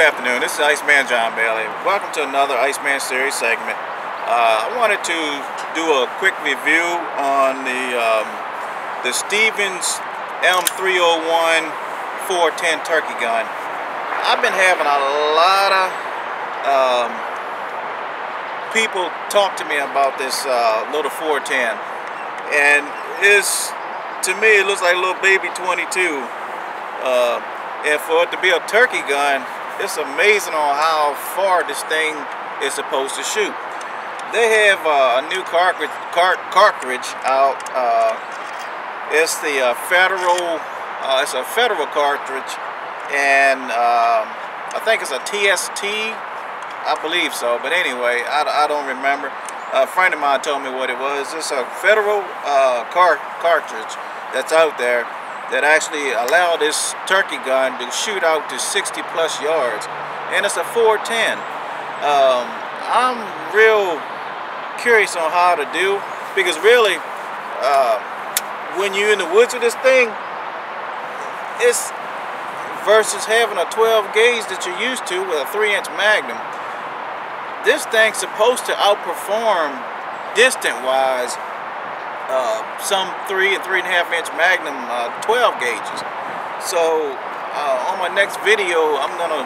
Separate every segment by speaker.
Speaker 1: afternoon, this is Iceman John Bailey. Welcome to another Iceman series segment. I wanted to do a quick review on the Stevens M301 410 turkey gun. I've been having a lot of people talk to me about this little 410, and to me it looks like a little baby 22. And for it to be a turkey gun, it's amazing on how far this thing is supposed to shoot. They have a new cartridge out. It's the Federal. It's a Federal cartridge, and I think it's a TST. I believe so, but anyway, I don't remember. A friend of mine told me what it was. It's a Federal cartridge that's out there that actually allow this turkey gun to shoot out to 60+ yards, and it's a 410. I'm real curious on how to do, because really when you're in the woods with this thing, it's versus having a 12 gauge that you're used to with a 3-inch Magnum. This thing's supposed to outperform distant wise some 3 and 3.5 inch Magnum 12 gauges. So on my next video, I'm gonna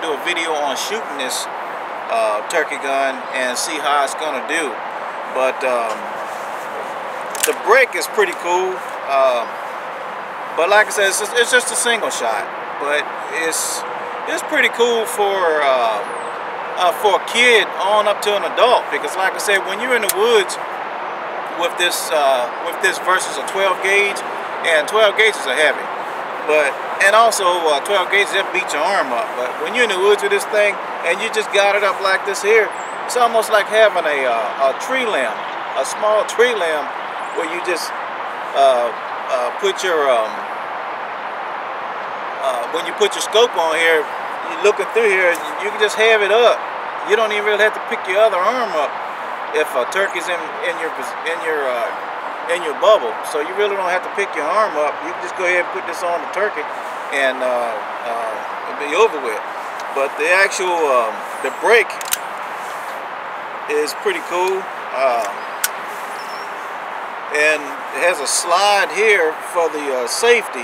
Speaker 1: do a video on shooting this turkey gun and see how it's gonna do. But the break is pretty cool. But like I said, it's just a single shot. But it's pretty cool for a kid on up to an adult, because like I said, when you're in the woods with this versus a 12 gauge, and 12 gauges are heavy, and also 12 gauges that beat your arm up. But when you're in the woods with this thing and you just got it up like this here, it's almost like having a tree limb, a small tree limb, where you just put your when you put your scope on here, you're looking through here, you can just have it up. You don't even really have to pick your other arm up if a turkey's in your bubble. So you really don't have to pick your arm up. You can just go ahead and put this on the turkey, and it'll be over with. But the actual the brake is pretty cool, and it has a slide here for the safety.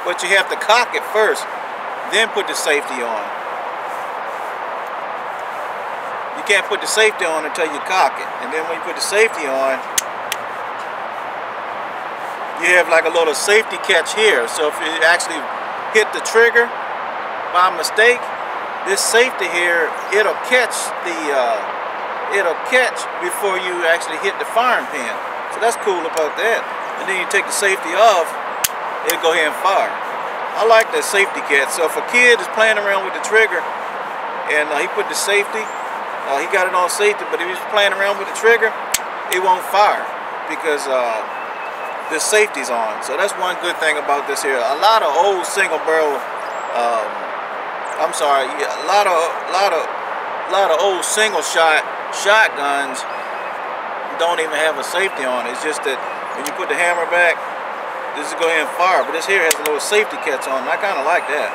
Speaker 1: But you have to cock it first, then put the safety on. You can't put the safety on until you cock it. And then when you put the safety on, you have like a little safety catch here. So if you actually hit the trigger by mistake, this safety here, it'll catch before you actually hit the firing pin. So that's cool about that. And then you take the safety off, it'll go ahead and fire. I like that safety catch. So if a kid is playing around with the trigger and he put the safety, he got it on safety, but if he's playing around with the trigger, it won't fire because the safety's on. So that's one good thing about this here. A lot of old single barrel, a lot of old single shotguns don't even have a safety on. It's just that when you put the hammer back, this is go ahead and fire, but this here has a little safety catch on, and I kind of like that.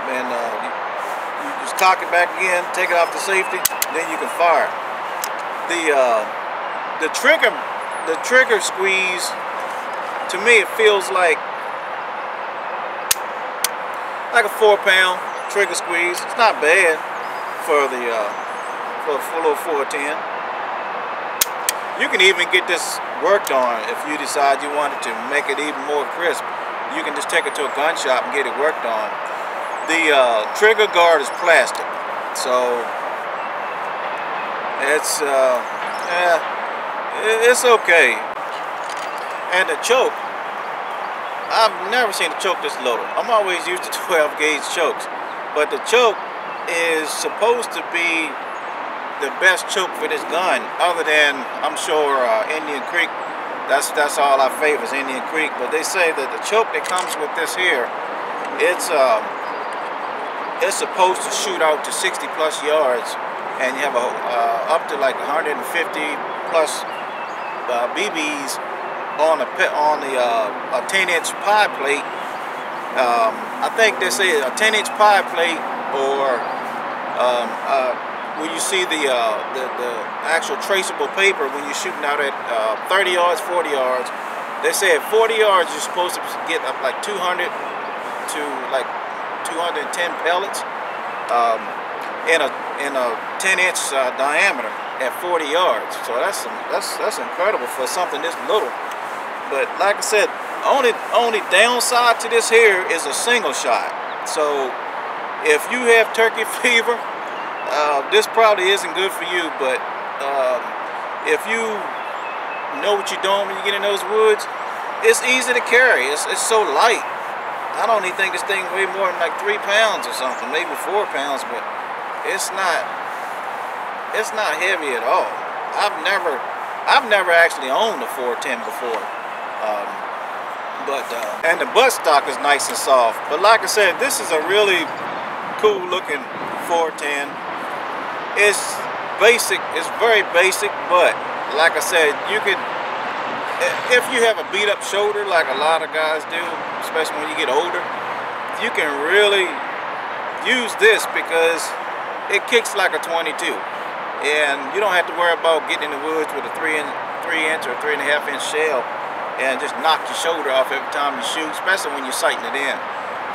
Speaker 1: And you just cock it back again, take it off the safety, then you can fire. The trigger squeeze, to me, it feels like a 4-pound trigger squeeze. It's not bad for a little 410. You can even get this worked on if you decide you wanted to make it even more crisp. You can just take it to a gun shop and get it worked on. The trigger guard is plastic, so it's okay. And the choke, I've never seen a choke this little. I'm always used to 12 gauge chokes, but the choke is supposed to be the best choke for this gun, other than, I'm sure, Indian Creek. That's all I favor is Indian Creek. But they say that the choke that comes with this here, it's supposed to shoot out to 60+ yards, and you have up to like 150+ BBs on a 10-inch pie plate. I think they say a 10-inch pie plate, or when you see the actual traceable paper when you're shooting out at 30 yards, 40 yards. They say at 40 yards you're supposed to get up like 200 to like 210 pellets in a 10-inch diameter at 40 yards. So that's incredible for something this little. But like I said, only downside to this here is a single shot. So if you have turkey fever, this probably isn't good for you. But if you know what you're doing when you get in those woods, it's easy to carry. It's so light. I don't even think this thing weighs more than like 3 pounds or something, maybe 4 pounds. But it's not heavy at all. I've never actually owned a 410 before. And the buttstock is nice and soft. But like I said, this is a really cool looking 410. It's basic, it's very basic, but like I said, you could, if you have a beat up shoulder like a lot of guys do, especially when you get older, you can really use this because it kicks like a 22. And you don't have to worry about getting in the woods with a 3 inch or 3.5-inch shell and just knock your shoulder off every time you shoot, especially when you're sighting it in.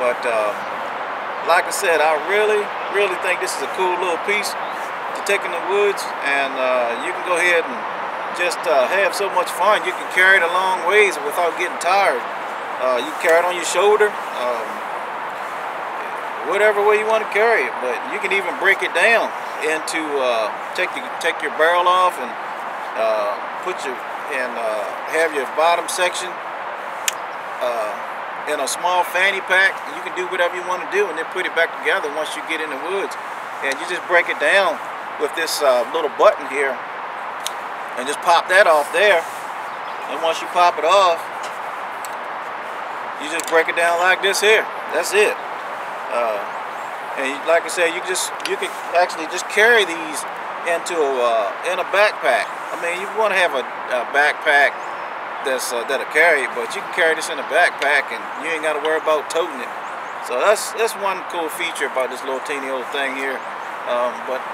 Speaker 1: But like I said, I really think this is a cool little piece to take in the woods, and you can go ahead and just have so much fun. You can carry it a long ways without getting tired. You can carry it on your shoulder, whatever way you want to carry it. But you can even break it down into take your barrel off and have your bottom section in a small fanny pack. You can do whatever you want to do and then put it back together once you get in the woods. And you just break it down with this little button here and just pop that off there. And once you pop it off, you just break it down like this here. That's it. And like I said, you can actually just carry these into in a backpack. I mean, you want to have a backpack that'll carry it, but you can carry this in a backpack and you ain't got to worry about toting it. So that's one cool feature about this little teeny old thing here. But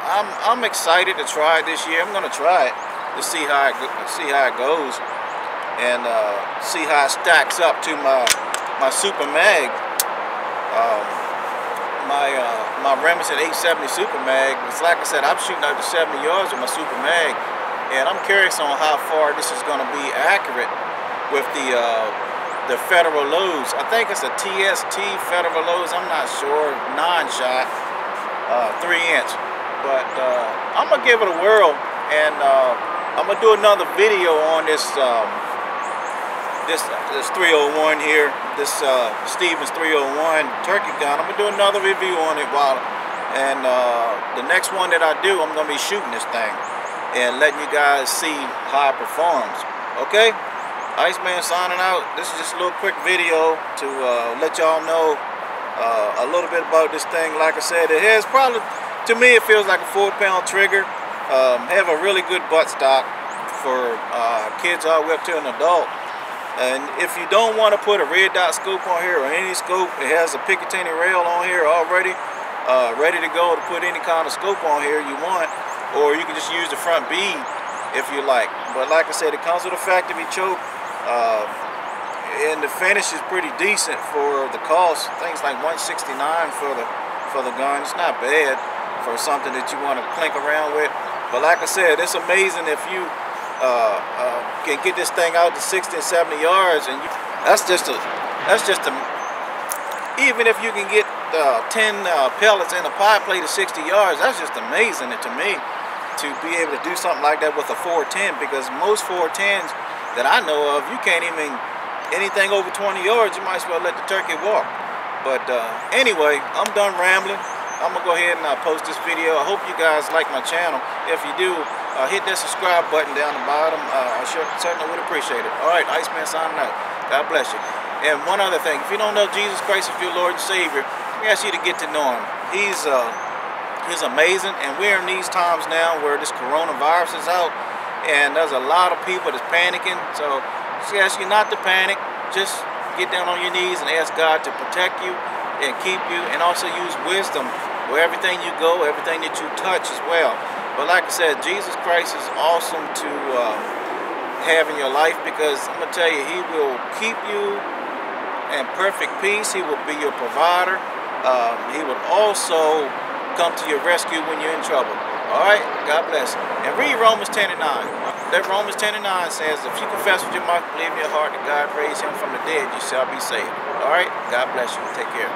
Speaker 1: I'm excited to try it this year. I'm gonna try it to see how it goes, and see how it stacks up to my Super Mag. My Remington 870 Super Mag. It's like I said, I'm shooting out to 70 yards with my Super Mag, and I'm curious on how far this is going to be accurate with the Federal loads. I think it's a TST Federal loads. I'm not sure. 9-shot, 3-inch. But I'm gonna give it a whirl, and I'm gonna do another video on this this 301 here, this Stevens 301 turkey gun. I'm gonna do another review on it and the next one that I do, I'm gonna be shooting this thing and letting you guys see how it performs. Okay, Iceman signing out. This is just a little quick video to let y'all know a little bit about this thing. Like I said, it has probably, to me, it feels like a 4-pound trigger. Have a really good buttstock for kids all the way up to an adult. And if you don't want to put a red dot scope on here or any scope, it has a Picatinny rail on here already, ready to go to put any kind of scope on here you want, or you can just use the front bead if you like. But like I said, it comes with a factory choke, and the finish is pretty decent for the cost. Things like $169 for the gun. It's not bad for something that you want to clink around with. But like I said, it's amazing if you can get this thing out to 60 and 70 yards, and even if you can get 10 pellets in a pie plate at 60 yards, that's just amazing to me, to be able to do something like that with a 410, because most 410s that I know of, you can't even, anything over 20 yards, you might as well let the turkey walk. But anyway, I'm done rambling. I'm gonna go ahead and post this video. I hope you guys like my channel. If you do, hit that subscribe button down the bottom. I certainly would appreciate it. All right, Iceman signing out. God bless you. And one other thing, if you don't know Jesus Christ as your Lord and Savior, we ask you to get to know Him. He's amazing, and we're in these times now where this coronavirus is out, and there's a lot of people that's panicking. So she asks you not to panic. Just get down on your knees and ask God to protect you and keep you, and also use wisdom where everything you go, everything that you touch as well. But like I said, Jesus Christ is awesome to have in your life, because I'm going to tell you, he will keep you in perfect peace. He will be your provider. He will also come to your rescue when you're in trouble. All right, God bless. And read Romans 10:9. That Romans 10:9 says, if you confess with your mouth, believe in your heart that God raised him from the dead, you shall be saved. All right, God bless you. Take care.